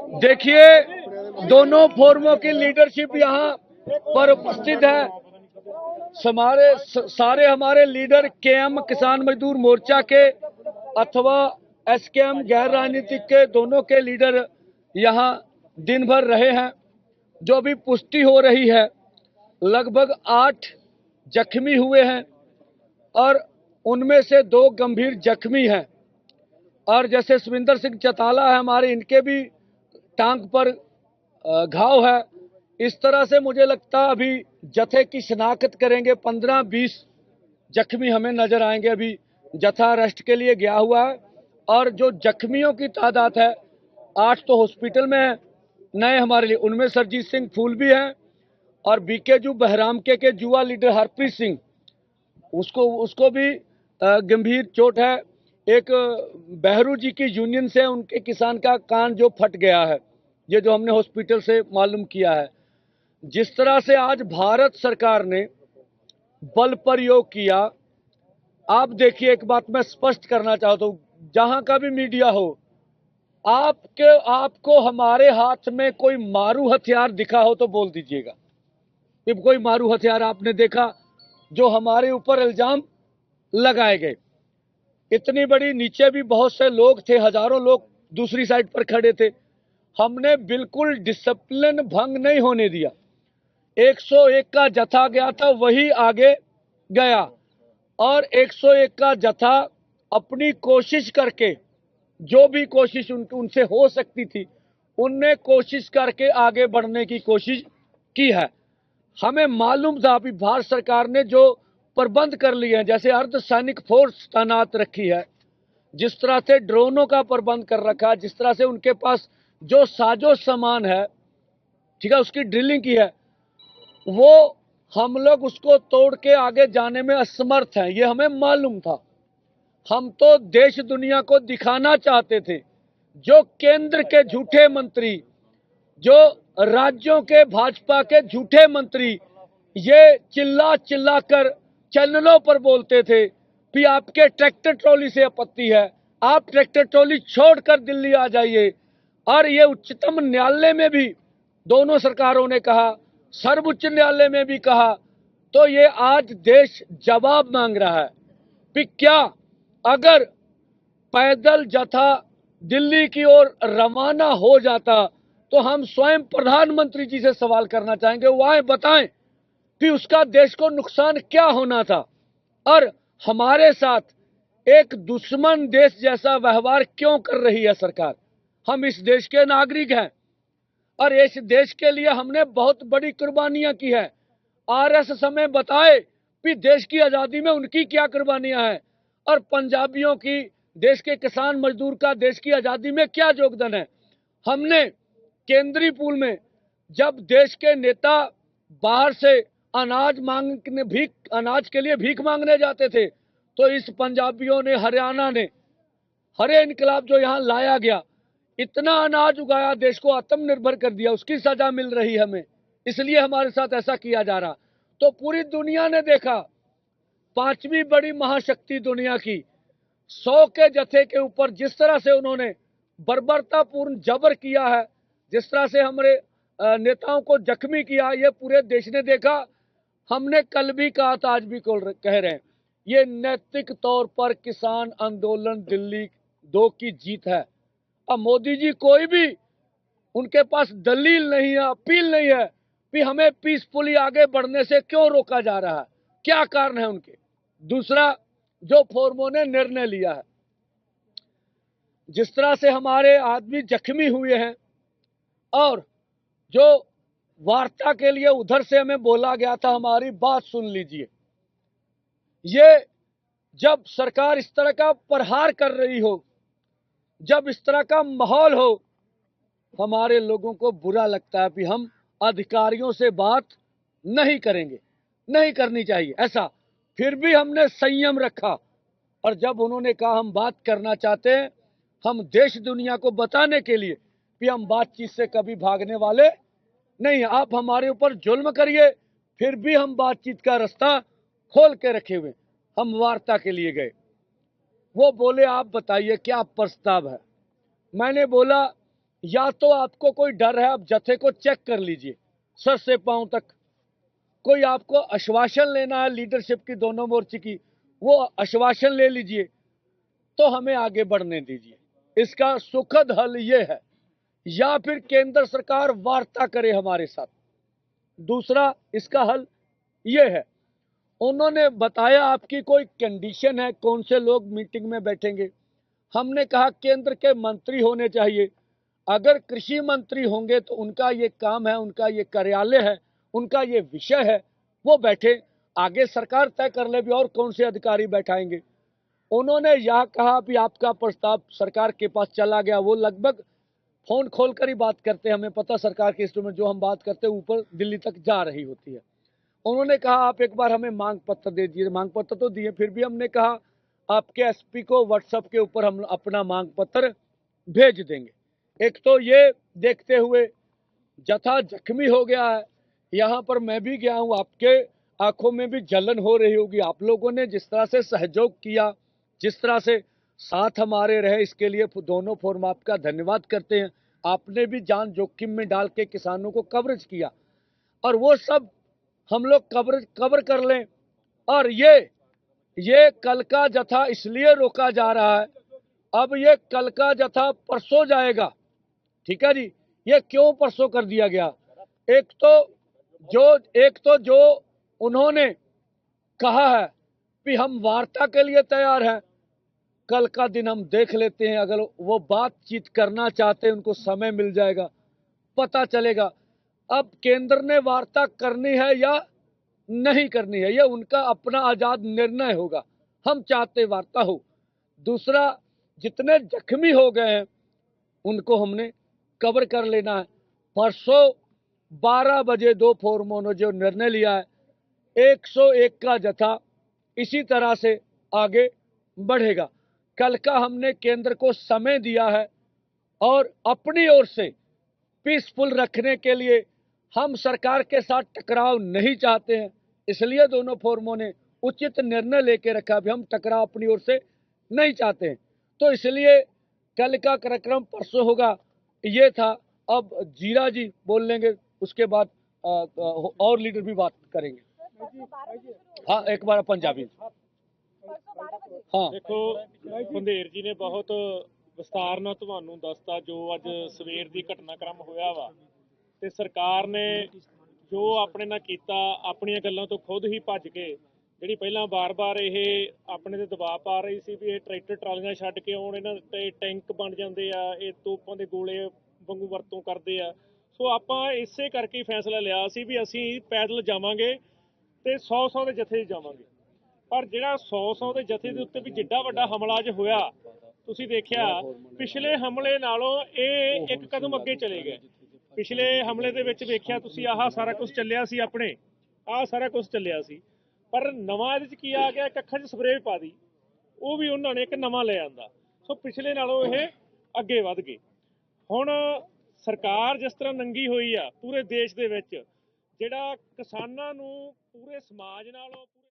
देखिए, दोनों फोरमों की लीडरशिप यहाँ पर उपस्थित है। सारे हमारे लीडर केएम किसान मजदूर मोर्चा के अथवा एसकेएम गैर राजनीतिक के दोनों के लीडर यहाँ दिन भर रहे हैं। जो भी पुष्टि हो रही है, लगभग 8 जख्मी हुए हैं और उनमें से 2 गंभीर जख्मी हैं। और जैसे सुविंदर सिंह चौटाला है हमारे, इनके भी टांग पर घाव है। इस तरह से मुझे लगता है अभी जत्थे की शिनाख्त करेंगे, 15-20 जख्मी हमें नजर आएंगे। अभी जत्था अरेस्ट के लिए गया हुआ है और जो जख्मियों की तादाद है 8 तो हॉस्पिटल में है नए हमारे लिए, उनमें सरजीत सिंह फूल भी हैं और बीकेजू बहराम के जुआ लीडर हरप्रीत सिंह, उसको भी गंभीर चोट है। एक बहरू जी की यूनियन से उनके किसान का कान जो फट गया है, ये जो हमने हॉस्पिटल से मालूम किया है। जिस तरह से आज भारत सरकार ने बल प्रयोग किया, आप देखिए, एक बात मैं स्पष्ट करना चाहता हूं, जहां का भी मीडिया हो, आपको हमारे हाथ में कोई मारू हथियार दिखा हो तो बोल दीजिएगा कि कोई मारू हथियार आपने देखा जो हमारे ऊपर इल्जाम लगाए गए। इतनी बड़ी, नीचे भी बहुत से लोग थे, हजारों लोग दूसरी साइड पर खड़े थे। हमने बिल्कुल डिसिप्लिन भंग नहीं होने दिया। 101 का जत्था गया था, वही आगे गया और 101 का जत्था अपनी कोशिश करके, जो भी कोशिश उनसे हो सकती थी, उनने कोशिश करके आगे बढ़ने की कोशिश की है। हमें मालूम था अभी भारत सरकार ने जो प्रबंध कर लिए हैं, जैसे अर्धसैनिक फोर्स तैनात रखी है, जिस तरह से ड्रोनों का प्रबंध कर रखा है, जिस तरह से उनके पास जो साजो सामान है, ठीक है, उसकी ड्रिलिंग की है, वो हम लोग उसको तोड़ के आगे जाने में असमर्थ हैं, ये हमें मालूम था। हम तो देश दुनिया को दिखाना चाहते थे। जो केंद्र के झूठे मंत्री, जो राज्यों के भाजपा के झूठे मंत्री ये चिल्ला चिल्ला कर चैनलों पर बोलते थे कि आपके ट्रैक्टर ट्रॉली से आपत्ति है, आप ट्रैक्टर ट्रॉली छोड़कर दिल्ली आ जाइए। और ये उच्चतम न्यायालय में भी दोनों सरकारों ने कहा, सर्वोच्च न्यायालय में भी कहा। तो ये आज देश जवाब मांग रहा है कि क्या अगर पैदल जत्था दिल्ली की ओर रवाना हो जाता तो हम स्वयं प्रधानमंत्री जी से सवाल करना चाहेंगे, वो आए बताएं कि उसका देश को नुकसान क्या होना था। और हमारे साथ एक दुश्मन देश जैसा व्यवहार क्यों कर रही है सरकार। हम इस देश के नागरिक हैं और इस देश के लिए हमने बहुत बड़ी कुर्बानियां की है। आरएस हमें बताए कि देश की आजादी में उनकी क्या कुर्बानियां हैं और पंजाबियों की, देश के किसान मजदूर का देश की आजादी में क्या योगदान है। हमने केंद्रीय पूल में जब देश के नेता बाहर से अनाज के लिए भीख मांगने जाते थे, तो इस पंजाबियों ने, हरियाणा ने, हरे इनकलाब जो यहाँ लाया गया, इतना अनाज उगाया, देश को आत्मनिर्भर कर दिया, उसकी सजा मिल रही हमें, इसलिए हमारे साथ ऐसा किया जा रहा। तो पूरी दुनिया ने देखा, 5वीं बड़ी महाशक्ति दुनिया की 100 के जत्थे के ऊपर जिस तरह से उन्होंने बर्बरतापूर्ण जबर किया है, जिस तरह से हमारे नेताओं को जख्मी किया, ये पूरे देश ने देखा। हमने कल भी कहा था, आज भी कह रहे हैं, ये नैतिक तौर पर किसान आंदोलन दिल्ली 2 की जीत है। अब मोदी जी कोई भी, उनके पास दलील नहीं है, अपील नहीं है कि हमें पीसफुली आगे बढ़ने से क्यों रोका जा रहा है, क्या कारण है उनके। दूसरा, जो फोरमों ने निर्णय लिया है, जिस तरह से हमारे आदमी जख्मी हुए हैं और जो वार्ता के लिए उधर से हमें बोला गया था, हमारी बात सुन लीजिए। ये जब सरकार इस तरह का प्रहार कर रही हो, जब इस तरह का माहौल हो, हमारे लोगों को बुरा लगता है कि हम अधिकारियों से बात नहीं करेंगे, नहीं करनी चाहिए ऐसा। फिर भी हमने संयम रखा और जब उन्होंने कहा हम बात करना चाहते हैं, हम देश दुनिया को बताने के लिए कि हम बातचीत से कभी भागने वाले नहीं, आप हमारे ऊपर जुल्म करिए, फिर भी हम बातचीत का रास्ता खोल के रखे हुए। हम वार्ता के लिए गए, वो बोले आप बताइए क्या प्रस्ताव है। मैंने बोला या तो आपको कोई डर है, आप जत्थे को चेक कर लीजिए सर से पांव तक। कोई आपको आश्वासन लेना है लीडरशिप की दोनों मोर्चे की, वो आश्वासन ले लीजिए, तो हमें आगे बढ़ने दीजिए। इसका सुखद हल ये है, या फिर केंद्र सरकार वार्ता करे हमारे साथ। दूसरा इसका हल ये है, उन्होंने बताया आपकी कोई कंडीशन है कौन से लोग मीटिंग में बैठेंगे। हमने कहा केंद्र के मंत्री होने चाहिए। अगर कृषि मंत्री होंगे तो उनका ये काम है, उनका ये कार्यालय है, उनका ये विषय है, वो बैठे। आगे सरकार तय कर ले भी और कौन से अधिकारी बैठाएंगे। उन्होंने यह कहा कि आपका प्रस्ताव सरकार के पास चला गया। वो लगभग फोन खोलकर ही बात करते हैं, हमें पता सरकार के इंस्ट्रूमेंट जो हम बात करते हैं ऊपर दिल्ली तक जा रही होती है। उन्होंने कहा आप एक बार हमें मांग पत्र दे दीजिए। मांग पत्र तो दिए, फिर भी हमने कहा आपके एसपी को व्हाट्सएप के ऊपर हम अपना मांग पत्र भेज देंगे। एक तो ये देखते हुए जथा जख्मी हो गया है, यहाँ पर मैं भी गया हूँ, आपके आंखों में भी जलन हो रही होगी। आप लोगों ने जिस तरह से सहयोग किया, जिस तरह से साथ हमारे रहे, इसके लिए दोनों फोरम आपका धन्यवाद करते हैं। आपने भी जान जोखिम में डाल के किसानों को कवरेज किया, और वो सब हम लोग कवर कर लें। और ये कल का जथा इसलिए रोका जा रहा है, अब ये कल का जथा परसों जाएगा, ठीक है जी। ये क्यों परसों कर दिया गया? एक तो जो उन्होंने कहा है कि हम वार्ता के लिए तैयार हैं, कल का दिन हम देख लेते हैं। अगर वो बातचीत करना चाहते हैं, उनको समय मिल जाएगा, पता चलेगा। अब केंद्र ने वार्ता करनी है या नहीं करनी है, ये उनका अपना आजाद निर्णय होगा। हम चाहते वार्ता हो। दूसरा, जितने जख्मी हो गए हैं उनको हमने कवर कर लेना है। परसों 12 बजे दो फोरमों ने जो निर्णय लिया है, 101 का जथा इसी तरह से आगे बढ़ेगा। कल का हमने केंद्र को समय दिया है, और अपनी ओर से पीसफुल रखने के लिए हम सरकार के साथ टकराव नहीं चाहते हैं। इसलिए दोनों फोरमों ने उचित निर्णय लेके रखा भी हम टकराव अपनी ओर से नहीं चाहते हैं। तो इसलिए कल का कार्यक्रम परसों होगा, ये था। अब जीरा जी बोल लेंगे, उसके बाद और लीडर भी बात करेंगे। हाँ, एक बार पंजाबी। हाँ देखो, पंधेर जी ने बहुत ਵਿਸਤਾਰ ਨਾਲ ਤੁਹਾਨੂੰ ਦੱਸਤਾ ਜੋ ਅੱਜ ਸਵੇਰ ਦੀ ਘਟਨਾਕ੍ਰਮ ਹੋਇਆ ਵਾ, ਤੇ ਸਰਕਾਰ ਨੇ ਜੋ ਆਪਣੇ ਨਾਲ ਕੀਤਾ, ਆਪਣੀਆਂ ਗੱਲਾਂ ਤੋਂ ਖੁਦ ਹੀ ਭੱਜ ਕੇ, ਜਿਹੜੀ ਪਹਿਲਾਂ ਬਾਰ-ਬਾਰ ਇਹ ਆਪਣੇ ਤੇ ਦਬਾਅ ਪਾ ਰਹੀ ਸੀ ਵੀ ਇਹ ਟਰੈਕਟਰ ਟਰਾਲੀਆਂ ਛੱਡ ਕੇ ਆਉਣ, ਇਹਨਾਂ ਤੇ ਟੈਂਕ ਬਣ ਜਾਂਦੇ ਆ, ਇਹ ਤੋਪਾਂ ਦੇ ਗੋਲੇ ਵਾਂਗੂ ਵਰਤੋਂ ਕਰਦੇ ਆ। ਸੋ ਆਪਾਂ ਇਸੇ ਕਰਕੇ ਫੈਸਲਾ ਲਿਆ ਸੀ ਵੀ ਅਸੀਂ ਪੈਦਲ ਜਾਵਾਂਗੇ ਤੇ 100 ਦੇ ਜਥੇ ਜਾਵਾਂਗੇ। ਪਰ ਜਿਹੜਾ 100 ਦੇ ਜਥੇ ਦੇ ਉੱਤੇ ਵੀ ਜਿੱਡਾ ਵੱਡਾ ਹਮਲਾ ਅੱਜ ਹੋਇਆ, ਤੁਸੀਂ ਦੇਖਿਆ ਪਿਛਲੇ ਹਮਲੇ ਨਾਲੋਂ ਇਹ ਇੱਕ ਕਦਮ ਅੱਗੇ ਚਲੇ ਗਏ। ਪਿਛਲੇ ਹਮਲੇ ਦੇ ਵਿੱਚ ਵੇਖਿਆ ਤੁਸੀਂ, ਆਹ ਸਾਰਾ ਕੁਝ ਚੱਲਿਆ ਸੀ, ਆਪਣੇ ਆਹ ਸਾਰਾ ਕੁਝ ਚੱਲਿਆ ਸੀ, ਪਰ ਨਵਾਂ ਇਹਦੇ 'ਚ ਕੀ ਆ ਗਿਆ, ਇੱਕ ਅੱਖਾਂ 'ਚ ਸਪਰੇਅ ਪਾ ਦੀ, ਉਹ ਵੀ ਉਹਨਾਂ ਨੇ ਇੱਕ ਨਵਾਂ ਲੈ ਆਂਦਾ। ਸੋ ਪਿਛਲੇ ਨਾਲੋਂ ਇਹ ਅੱਗੇ ਵੱਧ ਗਏ। ਹੁਣ ਸਰਕਾਰ ਜਿਸ ਤਰ੍ਹਾਂ ਨੰਗੀ ਹੋਈ ਆ ਪੂਰੇ ਦੇਸ਼ ਦੇ ਵਿੱਚ, ਜਿਹੜਾ ਕਿਸਾਨਾਂ ਨੂੰ ਪੂਰੇ ਸਮਾਜ ਨਾਲੋਂ